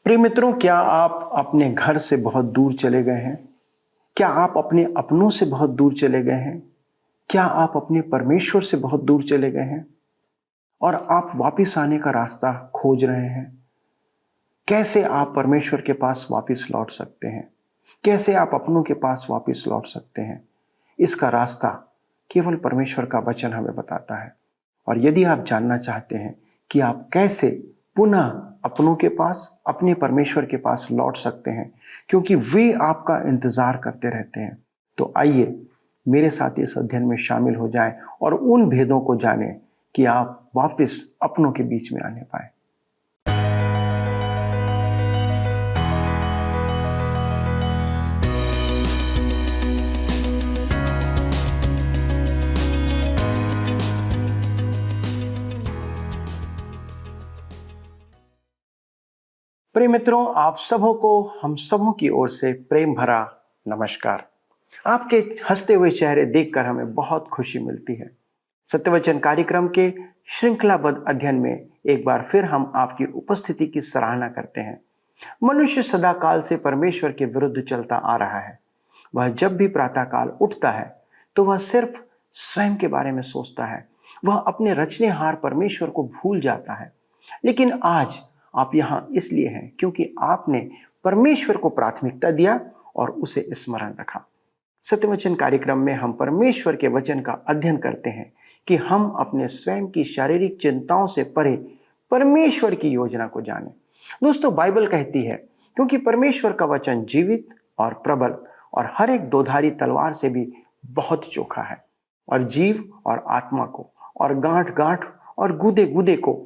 प्रिय मित्रों, क्या आप अपने घर से बहुत दूर चले गए हैं? क्या आप अपने अपनों से बहुत दूर चले गए हैं? क्या आप अपने परमेश्वर से बहुत दूर चले गए हैं और आप वापिस आने का रास्ता खोज रहे हैं? कैसे आप परमेश्वर के पास वापिस लौट सकते हैं? कैसे आप अपनों के पास वापिस लौट सकते हैं? इसका रास्ता केवल परमेश्वर का वचन हमें बताता है। और यदि आप जानना चाहते हैं कि आप कैसे पुनः अपनों के पास, अपने परमेश्वर के पास लौट सकते हैं, क्योंकि वे आपका इंतजार करते रहते हैं, तो आइए मेरे साथ इस अध्ययन में शामिल हो जाएं और उन भेदों को जानें कि आप वापस अपनों के बीच में आने पाए। प्रिय मित्रों, आप सबों को हम सबों की ओर से प्रेम भरा नमस्कार। आपके हंसते हुए चेहरे देखकर हमें बहुत खुशी मिलती है। सत्यवचन कार्यक्रम के श्रृंखलाबद्ध अध्ययन में एक बार फिर हम आपकी उपस्थिति की सराहना करते हैं। मनुष्य सदाकाल से परमेश्वर के विरुद्ध चलता आ रहा है। वह जब भी प्रातःकाल उठता है तो वह सिर्फ स्वयं के बारे में सोचता है। वह अपने रचनेहार परमेश्वर को भूल जाता है। लेकिन आज आप यहाँ इसलिए हैं क्योंकि आपने परमेश्वर को प्राथमिकता दिया और उसे स्मरण रखा। सत्यवचन कार्यक्रम में हम परमेश्वर के वचन का अध्ययन करते हैं कि हम अपने स्वयं की शारीरिक चिंताओं से परे परमेश्वर की योजना को जानें। दोस्तों, बाइबल कहती है क्योंकि परमेश्वर का वचन जीवित और प्रबल और हर एक दोधारी तलवार से भी बहुत चोखा है और जीव और आत्मा को और गांठ गांठ और गूदे गूदे को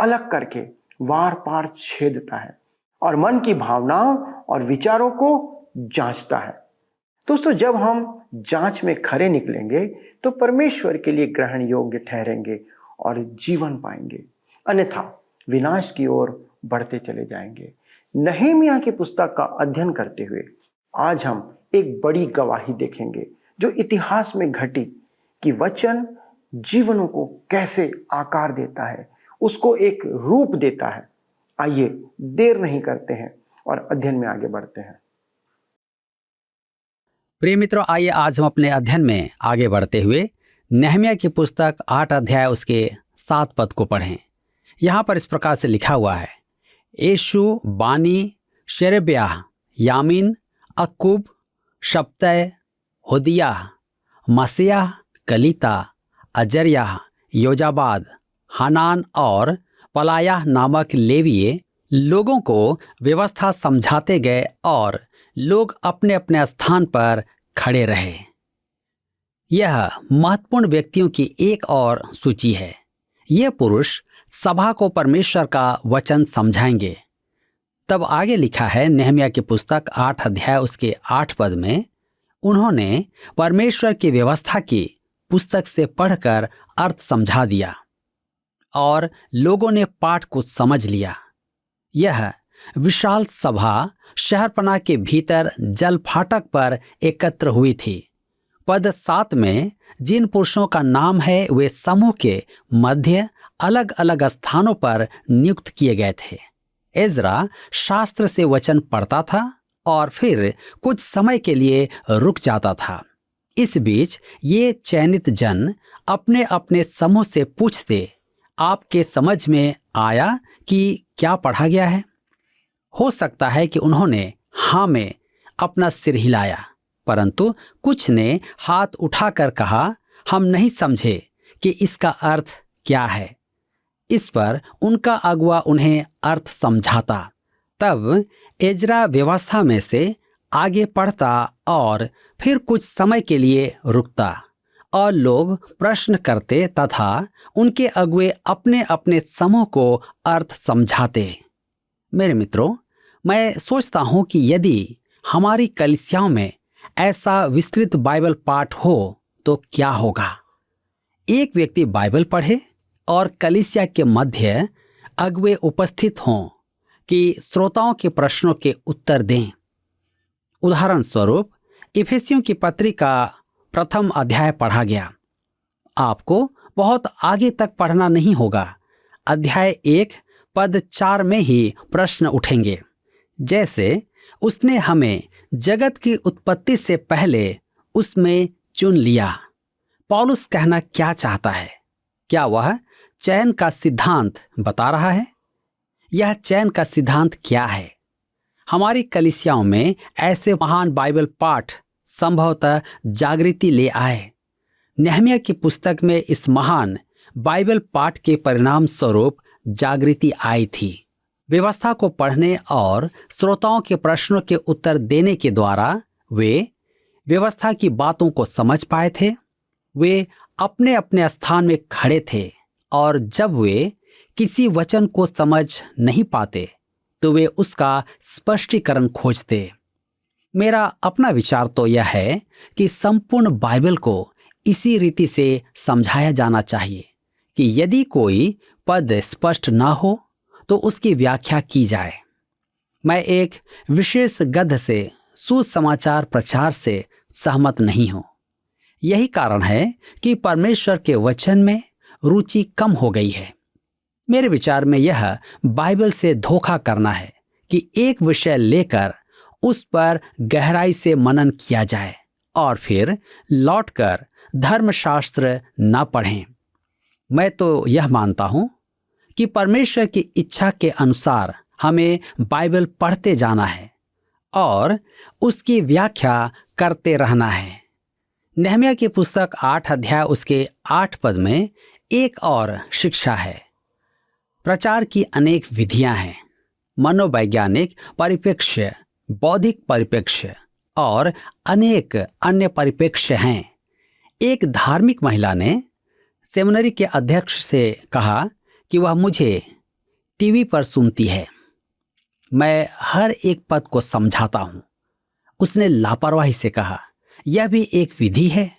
अलग करके वार पार छेदता है और मन की भावनाओं और विचारों को जांचता है। दोस्तों, जब हम जांच में खरे निकलेंगे तो परमेश्वर के लिए ग्रहण योग्य ठहरेंगे और जीवन पाएंगे, अन्यथा विनाश की ओर बढ़ते चले जाएंगे। नहमीया की पुस्तक का अध्ययन करते हुए आज हम एक बड़ी गवाही देखेंगे जो इतिहास में घटी कि वचन जीवनों को कैसे आकार देता है, उसको एक रूप देता है। आइए देर नहीं करते हैं और अध्ययन में आगे बढ़ते हैं। प्रिय मित्रों, आइए आज हम अपने अध्ययन में आगे बढ़ते हुए नहमीया की पुस्तक 8 अध्याय उसके 7 पद को पढ़ें। यहाँ पर इस प्रकार से लिखा हुआ है: येशू, बानी, शेरेब्याह, यामीन, अक्कूब, शब्तै, होदिया, मसीह, कलीता, अजर्याह, योजाबाद, हनान और पलायाह नामक लेवीय लोगों को व्यवस्था समझाते गए और लोग अपने अपने स्थान पर खड़े रहे। यह महत्वपूर्ण व्यक्तियों की एक और सूची है। ये पुरुष सभा को परमेश्वर का वचन समझाएंगे। तब आगे लिखा है नहमीया की पुस्तक 8 अध्याय उसके 8 पद में, उन्होंने परमेश्वर की व्यवस्था की पुस्तक से पढ़कर अर्थ समझा दिया और लोगों ने पाठ को समझ लिया। यह विशाल सभा शहरपनाह के भीतर जल फाटक पर एकत्र हुई थी। पद 7 में जिन पुरुषों का नाम है वे समूह के मध्य अलग अलग स्थानों पर नियुक्त किए गए थे। एजरा शास्त्र से वचन पढ़ता था और फिर कुछ समय के लिए रुक जाता था। इस बीच ये चयनित जन अपने अपने समूह से पूछते, आपके समझ में आया कि क्या पढ़ा गया है? हो सकता है कि उन्होंने हाँ में अपना सिर हिलाया, परंतु कुछ ने हाथ उठाकर कहा, हम नहीं समझे कि इसका अर्थ क्या है। इस पर उनका अगुआ उन्हें अर्थ समझाता। तब एजरा व्यवस्था में से आगे पढ़ता और फिर कुछ समय के लिए रुकता और लोग प्रश्न करते तथा उनके अगुए अपने अपने समूह को अर्थ समझाते। मेरे मित्रों, मैं सोचता हूं कि यदि हमारी कलीसियाओं में ऐसा विस्तृत बाइबल पाठ हो तो क्या होगा। एक व्यक्ति बाइबल पढ़े और कलीसिया के मध्य अगुए उपस्थित हों कि श्रोताओं के प्रश्नों के उत्तर दें। उदाहरण स्वरूप इफिसियों की पत्री का 1 अध्याय पढ़ा गया। आपको बहुत आगे तक पढ़ना नहीं होगा। अध्याय 1 पद 4 में ही प्रश्न उठेंगे। जैसे उसने हमें जगत की उत्पत्ति से पहले उसमें चुन लिया। पौलुस कहना क्या चाहता है? क्या वह चयन का सिद्धांत बता रहा है? यह चयन का सिद्धांत क्या है? हमारी कलीसियाओं में ऐसे महान बाइबल पाठ संभवतः जागृति ले आए। नेहमिया की पुस्तक में इस महान बाइबल पाठ के परिणाम स्वरूप जागृति आई थी। व्यवस्था को पढ़ने और श्रोताओं के प्रश्नों के उत्तर देने के द्वारा वे व्यवस्था की बातों को समझ पाए थे। वे अपने अपने स्थान में खड़े थे और जब वे किसी वचन को समझ नहीं पाते तो वे उसका स्पष्टीकरण खोजते। मेरा अपना विचार तो यह है कि संपूर्ण बाइबल को इसी रीति से समझाया जाना चाहिए कि यदि कोई पद स्पष्ट ना हो तो उसकी व्याख्या की जाए। मैं एक विशेष गद्य से सुसमाचार प्रचार से सहमत नहीं हूं। यही कारण है कि परमेश्वर के वचन में रुचि कम हो गई है। मेरे विचार में यह बाइबल से धोखा करना है कि एक विषय लेकर उस पर गहराई से मनन किया जाए और फिर लौटकर धर्मशास्त्र ना पढ़ें। मैं तो यह मानता हूं कि परमेश्वर की इच्छा के अनुसार हमें बाइबल पढ़ते जाना है और उसकी व्याख्या करते रहना है। नेहमिया की पुस्तक 8 अध्याय उसके 8 पद में एक और शिक्षा है। प्रचार की अनेक विधियां हैं। मनोवैज्ञानिक परिप्रेक्ष्य, बौद्धिक परिप्रेक्ष्य और अनेक अन्य परिप्रेक्ष्य हैं। एक धार्मिक महिला ने सेमिनरी के अध्यक्ष से कहा कि वह मुझे टीवी पर सुनती है। मैं हर एक पद को समझाता हूं। उसने लापरवाही से कहा, यह भी एक विधि है,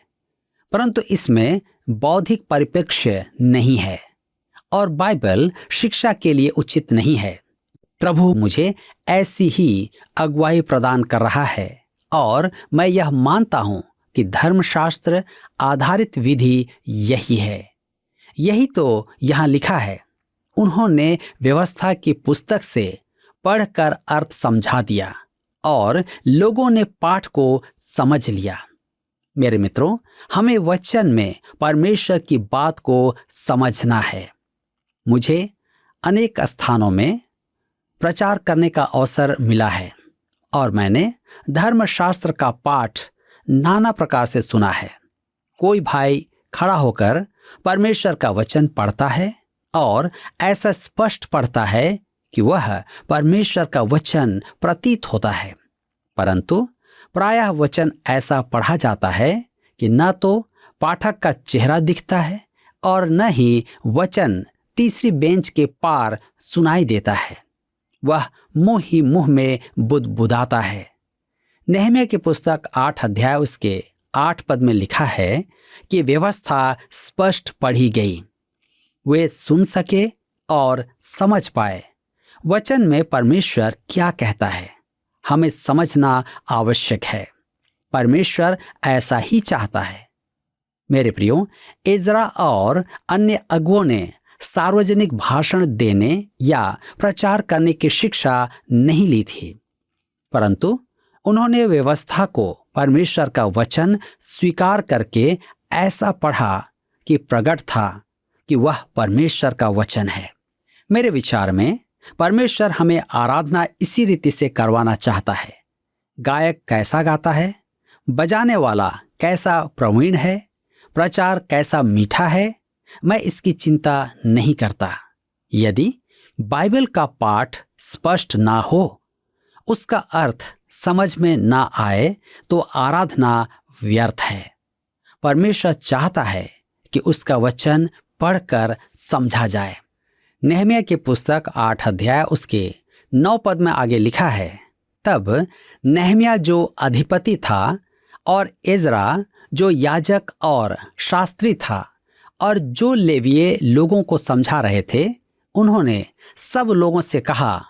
परंतु इसमें बौद्धिक परिप्रेक्ष्य नहीं है और बाइबल शिक्षा के लिए उचित नहीं है। प्रभु मुझे ऐसी ही अगुवाई प्रदान कर रहा है और मैं यह मानता हूं कि धर्मशास्त्र आधारित विधि यही है। यही तो यहाँ लिखा है। उन्होंने व्यवस्था की पुस्तक से पढ़कर अर्थ समझा दिया और लोगों ने पाठ को समझ लिया। मेरे मित्रों, हमें वचन में परमेश्वर की बात को समझना है। मुझे अनेक स्थानों में प्रचार करने का अवसर मिला है और मैंने धर्मशास्त्र का पाठ नाना प्रकार से सुना है। कोई भाई खड़ा होकर परमेश्वर का वचन पढ़ता है और ऐसा स्पष्ट पढ़ता है कि वह परमेश्वर का वचन प्रतीत होता है, परंतु प्रायः वचन ऐसा पढ़ा जाता है कि न तो पाठक का चेहरा दिखता है और न ही वचन तीसरी बेंच के पार सुनाई देता है। वह मुंह ही मुंह में बुदबुदाता है। नेहमिया की पुस्तक 8 अध्याय उसके 8 पद में लिखा है कि व्यवस्था स्पष्ट पढ़ी गई, वे सुन सके और समझ पाए वचन में परमेश्वर क्या कहता है। हमें समझना आवश्यक है। परमेश्वर ऐसा ही चाहता है। मेरे प्रियो, इज़रा और अन्य अगुओं ने सार्वजनिक भाषण देने या प्रचार करने की शिक्षा नहीं ली थी, परंतु उन्होंने व्यवस्था को परमेश्वर का वचन स्वीकार करके ऐसा पढ़ा कि प्रकट था कि वह परमेश्वर का वचन है। मेरे विचार में परमेश्वर हमें आराधना इसी रीति से करवाना चाहता है। गायक कैसा गाता है, बजाने वाला कैसा प्रवीण है, प्रचार कैसा मीठा है, मैं इसकी चिंता नहीं करता। यदि बाइबल का पाठ स्पष्ट ना हो, उसका अर्थ समझ में ना आए तो आराधना व्यर्थ है। परमेश्वर चाहता है कि उसका वचन पढ़कर समझा जाए। नेहमिया की पुस्तक 8 अध्याय उसके 9 पद में आगे लिखा है, तब नेहमिया जो अधिपति था और इज़रा जो याजक और शास्त्री था और जो लेवीय लोगों को समझा रहे थे, उन्होंने सब लोगों से कहा,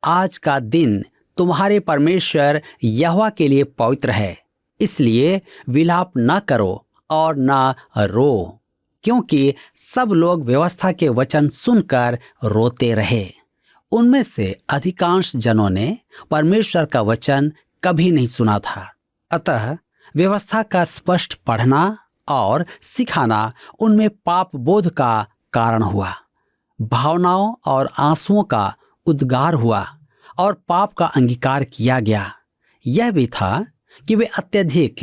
आज का दिन तुम्हारे परमेश्वर यहोवा के लिए पवित्र है, इसलिए विलाप न करो और न रो, क्योंकि सब लोग व्यवस्था के वचन सुनकर रोते रहे। उनमें से अधिकांश जनों ने परमेश्वर का वचन कभी नहीं सुना था। अतः व्यवस्था का स्पष्ट पढ़ना और सिखाना उनमें पाप बोध का कारण हुआ। भावनाओं और आंसुओं का उद्गार हुआ और पाप का अंगीकार किया गया। यह भी था कि वे अत्यधिक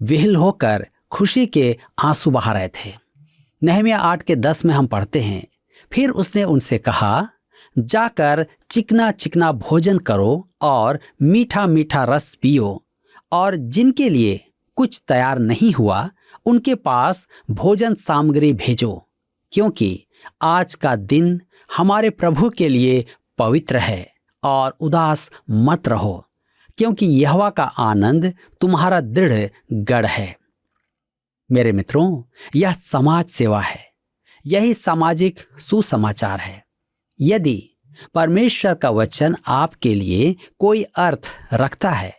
विह्वल होकर खुशी के आंसू बहा रहे थे। नहम्याह 8:10 में हम पढ़ते हैं, फिर उसने उनसे कहा, जाकर चिकना चिकना भोजन करो और मीठा मीठा रस पियो, और जिनके लिए कुछ तैयार नहीं हुआ उनके पास भोजन सामग्री भेजो, क्योंकि आज का दिन हमारे प्रभु के लिए पवित्र है, और उदास मत रहो, क्योंकि यहोवा का आनंद तुम्हारा दृढ़ गढ़ है। मेरे मित्रों, यह समाज सेवा है। यही सामाजिक सुसमाचार है। यदि परमेश्वर का वचन आपके लिए कोई अर्थ रखता है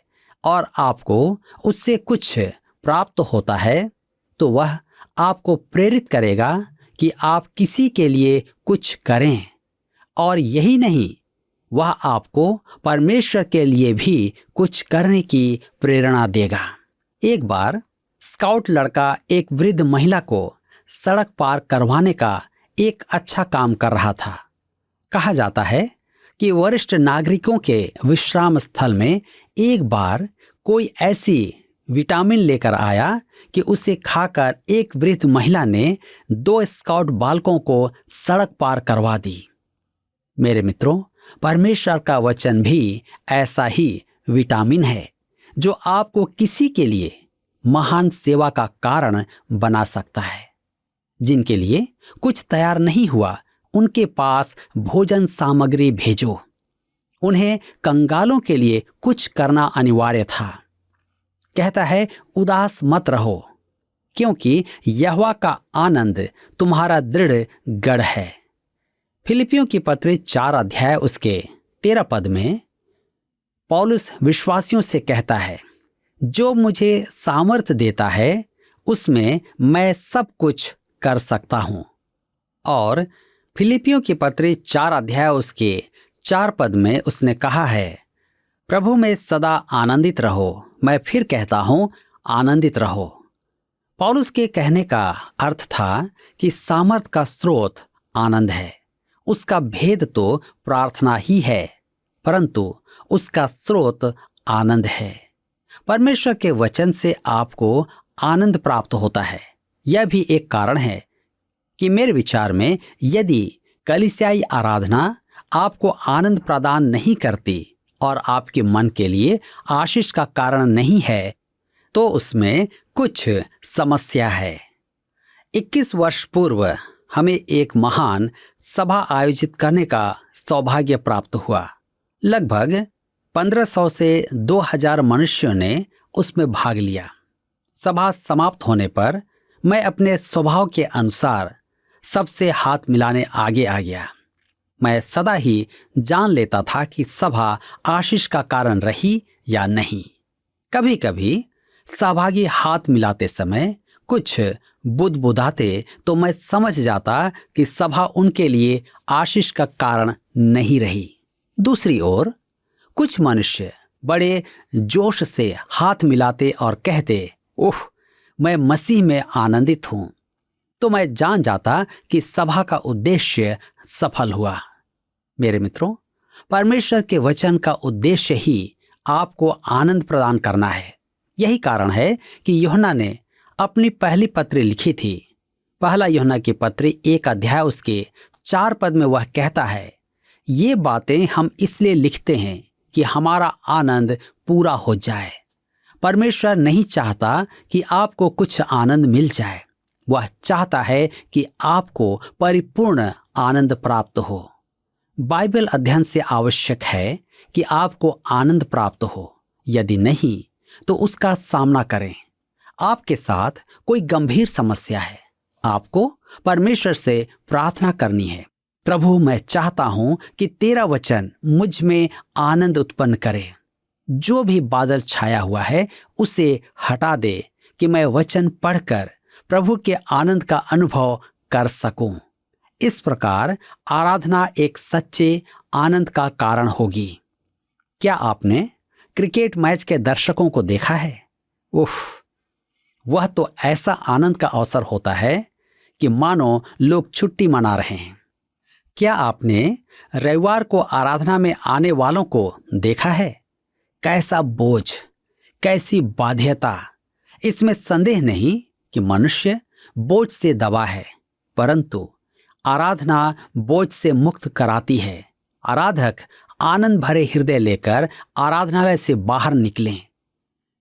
और आपको उससे कुछ प्राप्त होता है, तो वह आपको प्रेरित करेगा कि आप किसी के लिए कुछ करें। और यही नहीं, वह आपको परमेश्वर के लिए भी कुछ करने की प्रेरणा देगा। एक बार स्काउट लड़का एक वृद्ध महिला को सड़क पार करवाने का एक अच्छा काम कर रहा था। कहा जाता है कि वरिष्ठ नागरिकों के विश्राम स्थल में एक बार कोई ऐसी विटामिन लेकर आया कि उसे खाकर एक वृद्ध महिला ने 2 स्काउट बालकों को सड़क पार करवा दी। मेरे मित्रों, परमेश्वर का वचन भी ऐसा ही विटामिन है जो आपको किसी के लिए महान सेवा का कारण बना सकता है। जिनके लिए कुछ तैयार नहीं हुआ उनके पास भोजन सामग्री भेजो। उन्हें कंगालों के लिए कुछ करना अनिवार्य था। कहता है, उदास मत रहो, क्योंकि यहोवा का आनंद तुम्हारा दृढ़ गढ़ है। फिलिपियों की पत्री 4 उसके 13 में पौलुस विश्वासियों से कहता है, जो मुझे सामर्थ देता है उसमें मैं सब कुछ कर सकता हूं। और फिलिपियों की पत्री 4 उसके 4 में उसने कहा है, प्रभु में सदा आनंदित रहो। मैं फिर कहता हूं, आनंदित रहो। पौलुस के कहने का अर्थ था कि सामर्थ का स्रोत आनंद है। उसका भेद तो प्रार्थना ही है, परंतु उसका स्रोत आनंद है। परमेश्वर के वचन से आपको आनंद प्राप्त होता है। यह भी एक कारण है कि मेरे विचार में यदि कलीसियाई आराधना आपको आनंद प्रदान नहीं करती और आपके मन के लिए आशीष का कारण नहीं है, तो उसमें कुछ समस्या है। 21 वर्ष पूर्व हमें एक महान सभा आयोजित करने का सौभाग्य प्राप्त हुआ। लगभग 1500 से 2000 मनुष्यों ने उसमें भाग लिया। सभा समाप्त होने पर मैं अपने स्वभाव के अनुसार सबसे हाथ मिलाने आगे आ गया। मैं सदा ही जान लेता था कि सभा आशीष का कारण रही या नहीं। कभी कभी सहभागी हाथ मिलाते समय कुछ बुदबुदाते तो मैं समझ जाता कि सभा उनके लिए आशीष का कारण नहीं रही। दूसरी ओर कुछ मनुष्य बड़े जोश से हाथ मिलाते और कहते, ओह, मैं मसीह में आनंदित हूं, तो मैं जान जाता कि सभा का उद्देश्य सफल हुआ। मेरे मित्रों, परमेश्वर के वचन का उद्देश्य ही आपको आनंद प्रदान करना है। यही कारण है कि यूहन्ना ने अपनी पहली पत्री लिखी थी। पहला यूहन्ना की पत्री 1 उसके 4 में वह कहता है, ये बातें हम इसलिए लिखते हैं कि हमारा आनंद पूरा हो जाए। परमेश्वर नहीं चाहता कि आपको कुछ आनंद मिल जाए, वह चाहता है कि आपको परिपूर्ण आनंद प्राप्त हो। बाइबल अध्ययन से आवश्यक है कि आपको आनंद प्राप्त हो। यदि नहीं तो उसका सामना करें। आपके साथ कोई गंभीर समस्या है, आपको परमेश्वर से प्रार्थना करनी है, प्रभु मैं चाहता हूं कि तेरा वचन मुझ में आनंद उत्पन्न करे। जो भी बादल छाया हुआ है उसे हटा दे कि मैं वचन पढ़कर प्रभु के आनंद का अनुभव कर सकूं। इस प्रकार आराधना एक सच्चे आनंद का कारण होगी। क्या आपने क्रिकेट मैच के दर्शकों को देखा है? उफ, वह तो ऐसा आनंद का अवसर होता है कि मानो लोग छुट्टी मना रहे हैं। क्या आपने रविवार को आराधना में आने वालों को देखा है? कैसा बोझ, कैसी बाध्यता। इसमें संदेह नहीं कि मनुष्य बोझ से दबा है, परंतु आराधना बोझ से मुक्त कराती है। आराधक आनंद भरे हृदय लेकर आराधनालय से बाहर निकलें।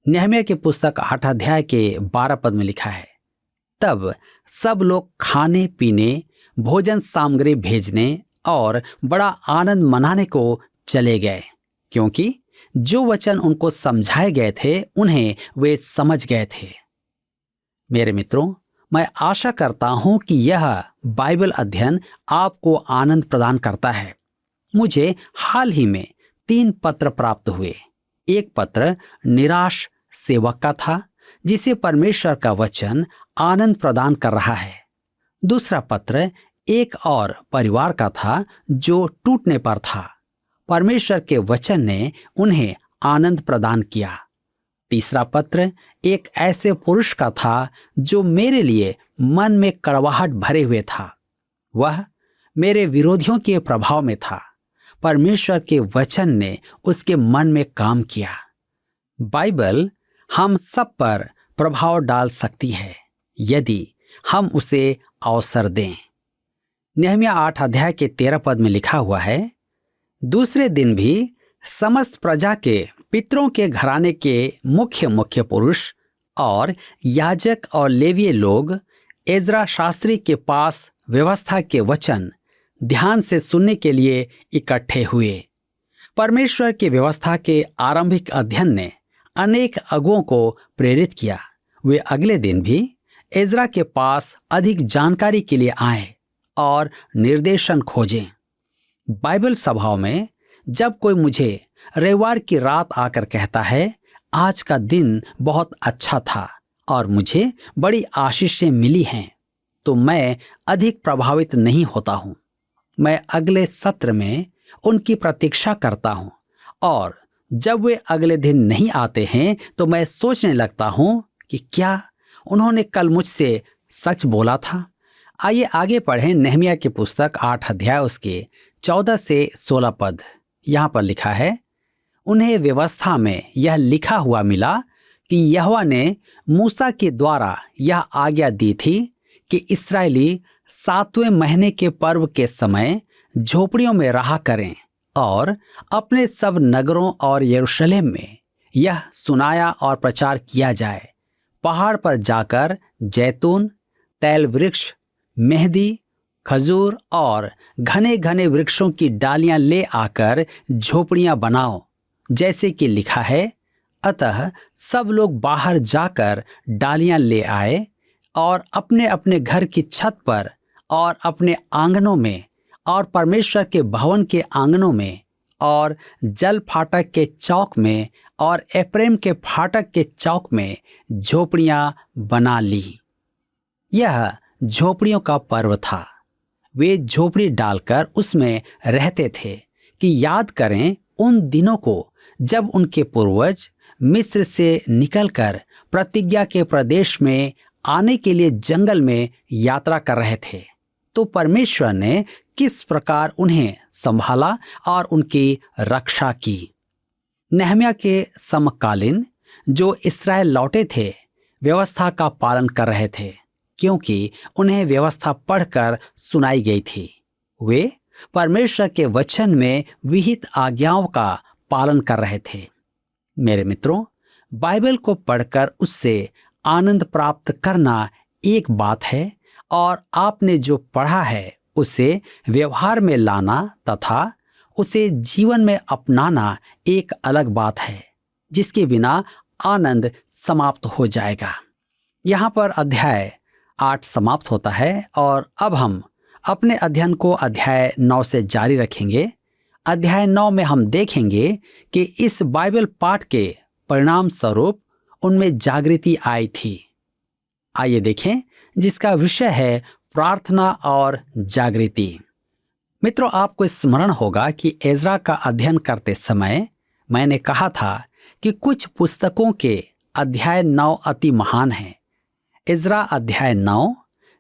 नेहमिया की पुस्तक 8 अध्याय के 12 पद में लिखा है, तब सब लोग खाने पीने, भोजन सामग्री भेजने और बड़ा आनंद मनाने को चले गए, क्योंकि जो वचन उनको समझाए गए थे उन्हें वे समझ गए थे। मेरे मित्रों, मैं आशा करता हूं कि यह बाइबल अध्ययन आपको आनंद प्रदान करता है। मुझे हाल ही में 3 पत्र प्राप्त हुए। एक पत्र निराश सेवक का था जिसे परमेश्वर का वचन आनंद प्रदान कर रहा है। दूसरा पत्र एक और परिवार का था जो टूटने पर था। परमेश्वर के वचन ने उन्हें आनंद प्रदान किया। तीसरा पत्र एक ऐसे पुरुष का था जो मेरे लिए मन में कड़वाहट भरे हुए था। वह मेरे विरोधियों के प्रभाव में था। परमेश्वर के वचन ने उसके मन में काम किया। बाइबल हम सब पर प्रभाव डाल सकती है यदि हम उसे अवसर दें। नेहमिया 8 अध्याय के 13 पद में लिखा हुआ है, दूसरे दिन भी समस्त प्रजा के पितरों के घराने के मुख्य पुरुष और याजक और लेवीय लोग एजरा शास्त्री के पास व्यवस्था के वचन ध्यान से सुनने के लिए इकट्ठे हुए। परमेश्वर की व्यवस्था के आरंभिक अध्ययन ने अनेक अगुओं को प्रेरित किया। वे अगले दिन भी एजरा के पास अधिक जानकारी के लिए आए और निर्देशन खोजें। बाइबल सभाओं में जब कोई मुझे रविवार की रात आकर कहता है, आज का दिन बहुत अच्छा था और मुझे बड़ी आशीषें मिली हैं, तो मैं अधिक प्रभावित नहीं होता हूं। मैं अगले सत्र में उनकी प्रतीक्षा करता हूं और जब वे अगले दिन नहीं आते हैं तो मैं सोचने लगता हूं कि क्या उन्होंने कल मुझसे सच बोला था। आइए आगे पढ़ें नेहमिया की पुस्तक 8 अध्याय उसके 14 से 16 पद। यहाँ पर लिखा है, उन्हें व्यवस्था में यह लिखा हुआ मिला कि यहोवा ने मूसा के द्वारा यह आज्ञा दी थी कि इस्राएली 7वें महीने के पर्व के समय झोपड़ियों में रहा करें और अपने सब नगरों और यरूशलेम में यह सुनाया और प्रचार किया जाए, पहाड़ पर जाकर जैतून, तैल वृक्ष, मेहंदी, खजूर और घने घने वृक्षों की डालियां ले आकर झोपड़ियां बनाओ, जैसे कि लिखा है। अतः सब लोग बाहर जाकर डालियां ले आए और अपने अपने घर की छत पर और अपने आंगनों में और परमेश्वर के भवन के आंगनों में और जल फाटक के चौक में और एप्रेम के फाटक के चौक में झोपड़ियां बना ली। यह झोपड़ियों का पर्व था। वे झोपड़ी डालकर उसमें रहते थे कि याद करें उन दिनों को जब उनके पूर्वज मिस्र से निकलकर प्रतिज्ञा के प्रदेश में आने के लिए जंगल में यात्रा कर रहे थे, तो परमेश्वर ने किस प्रकार उन्हें संभाला और उनकी रक्षा की। नेहमिया के समकालीन जो इस्राएल लौटे थे व्यवस्था का पालन कर रहे थे, क्योंकि उन्हें व्यवस्था पढ़कर सुनाई गई थी। वे परमेश्वर के वचन में विहित आज्ञाओं का पालन कर रहे थे। मेरे मित्रों, बाइबल को पढ़कर उससे आनंद प्राप्त करना एक बात है और आपने जो पढ़ा है उसे व्यवहार में लाना तथा उसे जीवन में अपनाना एक अलग बात है, जिसके बिना आनंद समाप्त हो जाएगा। यहाँ पर अध्याय 8 समाप्त होता है और अब हम अपने अध्ययन को अध्याय 9 से जारी रखेंगे। अध्याय 9 में हम देखेंगे कि इस बाइबल पाठ के परिणाम स्वरूप उनमें जागृति आई थी। आइए देखें, जिसका विषय है प्रार्थना और जागृति। मित्रों, आपको स्मरण होगा कि एजरा का अध्ययन करते समय मैंने कहा था कि कुछ पुस्तकों के अध्याय 9 अति महान हैं। एजरा अध्याय 9,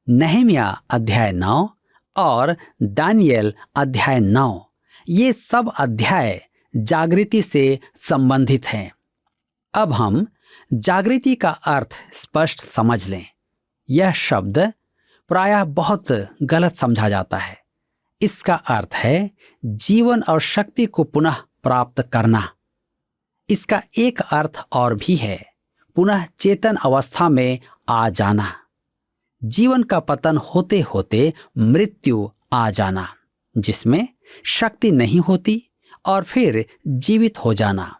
नहम्याह अध्याय 9 और दानियेल अध्याय 9, ये सब अध्याय जागृति से संबंधित हैं। अब हम जागृति का अर्थ स्पष्ट समझ लें। यह शब्द प्रायः बहुत गलत समझा जाता है। इसका अर्थ है जीवन और शक्ति को पुनः प्राप्त करना। इसका एक अर्थ और भी है, पुनः चेतन अवस्था में आ जाना। जीवन का पतन होते होते मृत्यु आ जाना, जिसमें शक्ति नहीं होती, और फिर जीवित हो जाना।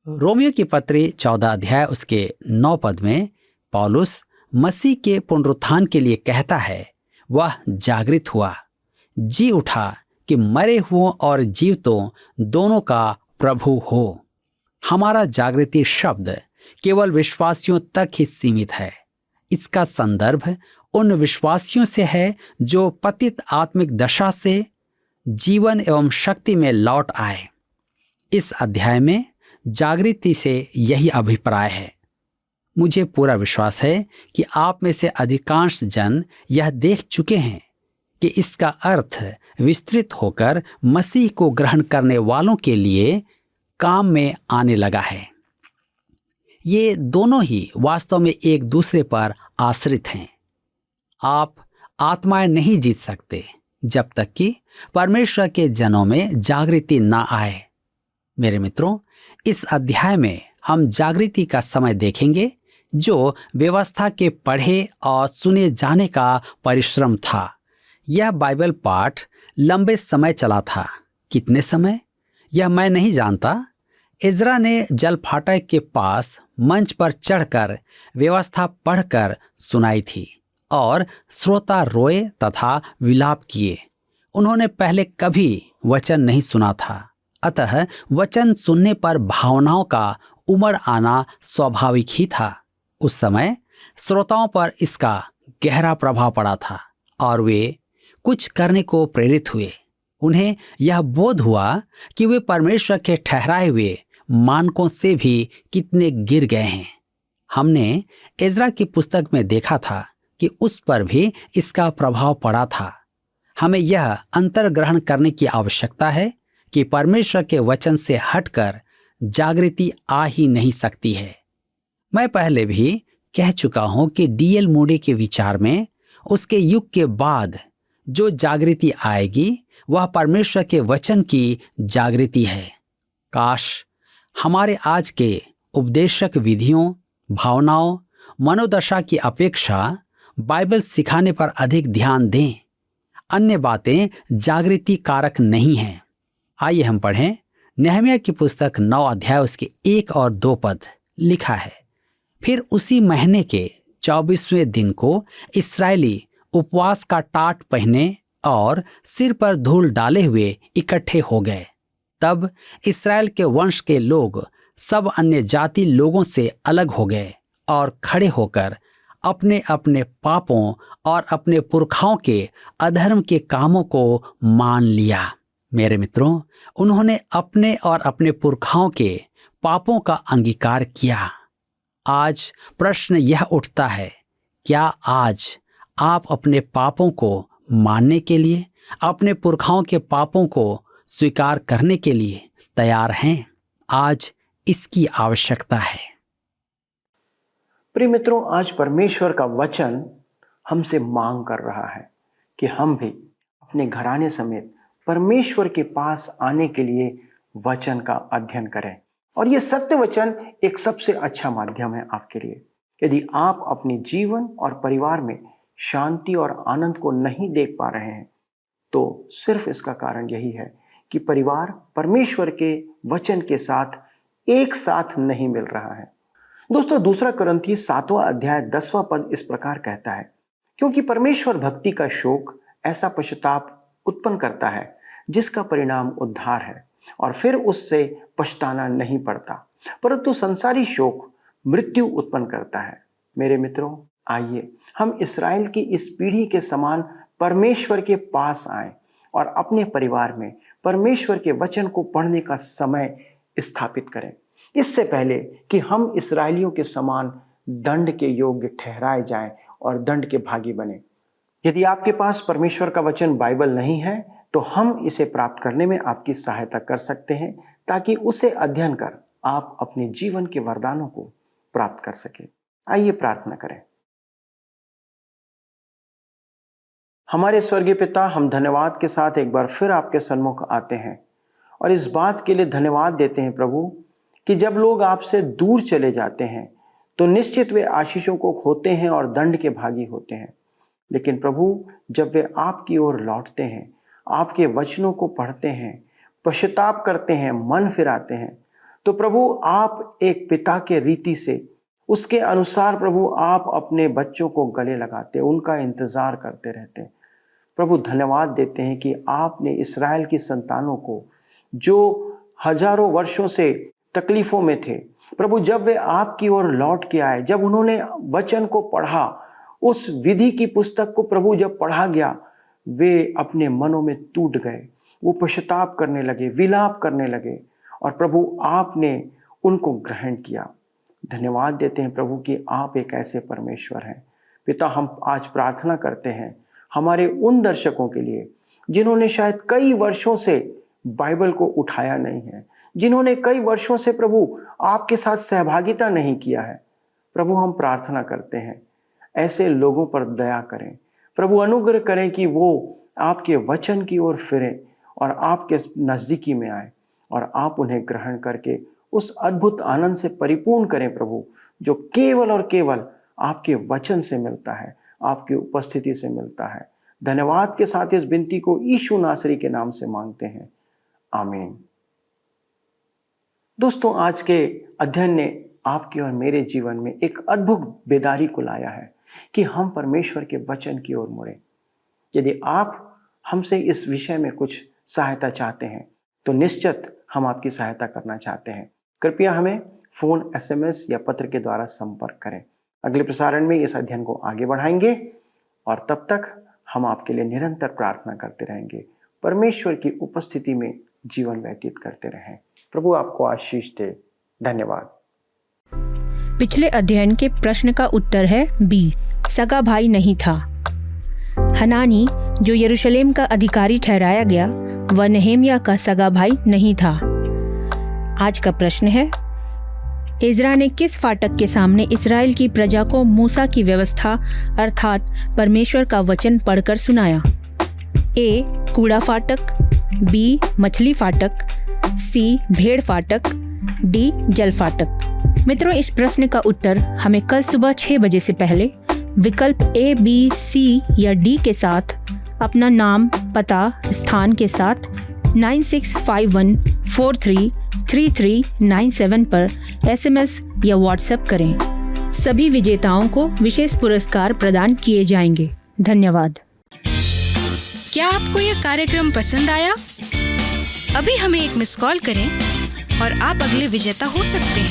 रोमियो की पत्री 14 अध्याय उसके 9 पद में पौलुस मसीह के पुनरुत्थान के लिए कहता है, वह जागृत हुआ, जी उठा कि मरे हुओं और जीवतों दोनों का प्रभु हो। हमारा जागृति शब्द केवल विश्वासियों तक ही सीमित है। इसका संदर्भ उन विश्वासियों से है जो पतित आत्मिक दशा से जीवन एवं शक्ति में लौट आए। इस अध्याय में जागृति से यही अभिप्राय है। मुझे पूरा विश्वास है कि आप में से अधिकांश जन यह देख चुके हैं कि इसका अर्थ विस्तृत होकर मसीह को ग्रहण करने वालों के लिए काम में आने लगा है। ये दोनों ही वास्तव में एक दूसरे पर आश्रित हैं। आप आत्माएं नहीं जीत सकते जब तक कि परमेश्वर के जनों में जागृति ना आए। मेरे मित्रों, इस अध्याय में हम जागृति का समय देखेंगे जो व्यवस्था के पढ़े और सुने जाने का परिश्रम था। यह बाइबल पाठ लंबे समय चला था। कितने समय, यह मैं नहीं जानता। एजरा ने जलफाटक के पास मंच पर चढ़कर व्यवस्था पढ़कर सुनाई थी और श्रोता रोए तथा विलाप किए। उन्होंने पहले कभी वचन नहीं सुना था, अतः वचन सुनने पर भावनाओं का उमड़ आना स्वाभाविक ही था। उस समय श्रोताओं पर इसका गहरा प्रभाव पड़ा था और वे कुछ करने को प्रेरित हुए। उन्हें यह बोध हुआ कि वे परमेश्वर के ठहराए हुए मानकों से भी कितने गिर गए हैं। हमने एजरा की पुस्तक में देखा था कि उस पर भी इसका प्रभाव पड़ा था। हमें यह अंतर ग्रहण करने की आवश्यकता है कि परमेश्वर के वचन से हटकर जागृति आ ही नहीं सकती है। मैं पहले भी कह चुका हूं कि डीएल मूडी के विचार में उसके युग के बाद जो जागृति आएगी वह परमेश्वर के वचन की जागृति है। काश हमारे आज के उपदेशक विधियों, भावनाओं, मनोदशा की अपेक्षा बाइबल सिखाने पर अधिक ध्यान दें। अन्य बातें जागृति कारक नहीं हैं। आइए हम पढ़ें नहम्याह की पुस्तक 9 अध्याय उसके 1 और 2 पद। लिखा है, फिर उसी महीने के 24वें दिन को इस्राएली उपवास का टाट पहने और सिर पर धूल डाले हुए इकट्ठे हो गए। तब इस्राएल के वंश के लोग सब अन्य जाति लोगों से अलग हो गए और खड़े होकर अपने अपने पापों और अपने पुरखाओं के अधर्म के कामों को मान लिया। मेरे मित्रों, उन्होंने अपने और अपने पुरखाओं के पापों का अंगीकार किया। आज प्रश्न यह उठता है, क्या आज आप अपने पापों को मानने के लिए, अपने पुरखाओं के पापों को स्वीकार करने के लिए तैयार हैं? आज इसकी आवश्यकता है। प्रिय मित्रों, आज परमेश्वर का वचन हमसे मांग कर रहा है कि हम भी अपने घराने समेत परमेश्वर के पास आने के लिए वचन का अध्ययन करें। और ये सत्य वचन एक सबसे अच्छा माध्यम है आपके लिए। यदि आप अपने जीवन और परिवार में शांति और आनंद को नहीं देख पा रहे हैं तो सिर्फ इसका कारण यही है कि परिवार परमेश्वर के वचन के साथ एक साथ नहीं मिल रहा है। दोस्तों, 2 कुरिन्थी 7वां अध्याय 10वां पद इस प्रकार कहता है, क्योंकि परमेश्वर भक्ति का शोक ऐसा पश्चाताप उत्पन्न करता है जिसका परिणाम उद्धार है, और फिर उससे पछताना नहीं पड़ता, परंतु संसारी शोक मृत्यु उत्पन्न करता है। मेरे मित्रों, आइए हम इस्राएल की इस पीढ़ी के समान परमेश्वर के पास आएं और अपने परिवार में परमेश्वर के वचन को पढ़ने का समय स्थापित करें, इससे पहले कि हम इस्राएलियों के समान दंड के योग्य ठहराए जाएं और दंड के भागी बने। यदि आपके पास परमेश्वर का वचन बाइबल नहीं है तो हम इसे प्राप्त करने में आपकी सहायता कर सकते हैं, ताकि उसे अध्ययन कर आप अपने जीवन के वरदानों को प्राप्त कर सके। आइए प्रार्थना करें। हमारे स्वर्गीय पिता, हम धन्यवाद के साथ एक बार फिर आपके सन्मुख आते हैं और इस बात के लिए धन्यवाद देते हैं प्रभु कि जब लोग आपसे दूर चले जाते हैं तो निश्चित वे आशीषों को खोते हैं और दंड के भागी होते हैं, लेकिन प्रभु जब वे आपकी ओर लौटते हैं, आपके वचनों को पढ़ते हैं, पश्चाताप करते हैं, मन फिराते हैं, तो प्रभु आप एक पिता के रीति से उसके अनुसार प्रभु आप अपने बच्चों को गले लगाते, उनका इंतजार करते रहते। प्रभु धन्यवाद देते हैं कि आपने इस्राएल की संतानों को जो हजारों वर्षों से तकलीफों में थे, प्रभु जब वे आपकी ओर लौट के आए, जब उन्होंने वचन को पढ़ा, उस विधि की पुस्तक को प्रभु जब पढ़ा गया, वे अपने मनों में टूट गए, वो पश्चाताप करने लगे, विलाप करने लगे और प्रभु आपने उनको ग्रहण किया। धन्यवाद देते हैं प्रभु कि आप एक ऐसे परमेश्वर हैं। पिता, हम आज प्रार्थना करते हैं हमारे उन दर्शकों के लिए जिन्होंने शायद कई वर्षों से बाइबल को उठाया नहीं है, जिन्होंने कई वर्षों से प्रभु आपके साथ सहभागिता नहीं किया है। प्रभु हम प्रार्थना करते हैं ऐसे लोगों पर दया करें, प्रभु अनुग्रह करें कि वो आपके वचन की ओर फिरें और आपके नज़दीकी में आए और आप उन्हें ग्रहण करके उस अद्भुत आनंद से परिपूर्ण करें प्रभु, जो केवल और केवल आपके वचन से मिलता है, आपकी उपस्थिति से मिलता है। धन्यवाद के साथ इस विनती को यीशु नासरी के नाम से मांगते हैं, आमीन। दोस्तों, आज के अध्ययन ने आपके और मेरे जीवन में एक अद्भुत बेदारी को लाया है कि हम परमेश्वर के वचन की ओर मुड़े। यदि आप हमसे इस विषय में कुछ सहायता चाहते हैं तो निश्चित हम आपकी सहायता करना चाहते हैं। कृपया हमें फोन, SMS या पत्र के द्वारा संपर्क करें। अगले प्रसारण में इस अध्ययन को आगे बढ़ाएंगे और तब तक हम आपके लिए निरंतर प्रार्थना करते रहेंगे। परमेश्वर की उपस्थिति में जीवन व्यतीत करते रहें। प्रभु आपको आशीष दे। धन्यवाद। पिछले अध्ययन के प्रश्न का उत्तर है बी, सगा भाई नहीं था। हनानी जो यरूशलेम का अधिकारी ठहराया गया वह नेहेमिया का सगा भाई नहीं था। आज का प्रश्न है, इज़रा ने किस फाटक के सामने इस्राएल की प्रजा को मूसा की व्यवस्था अर्थात परमेश्वर का वचन पढ़कर सुनाया? ए, कूड़ा फाटक, बी, मछली फाटक, सी, भेड़ फाटक, डी, जल फाटक। मित्रों, इस प्रश्न का उत्तर हमें कल सुबह 6 बजे से पहले विकल्प A, B, C या D के साथ अपना नाम, पता, स्थान के साथ 9651433397 पर SMS या WhatsApp करें। सभी विजेताओं को विशेष पुरस्कार प्रदान किए जाएंगे। धन्यवाद। क्या आपको यह कार्यक्रम पसंद आया? अभी हमें एक मिस कॉल करें और आप अगले विजेता हो सकते हैं।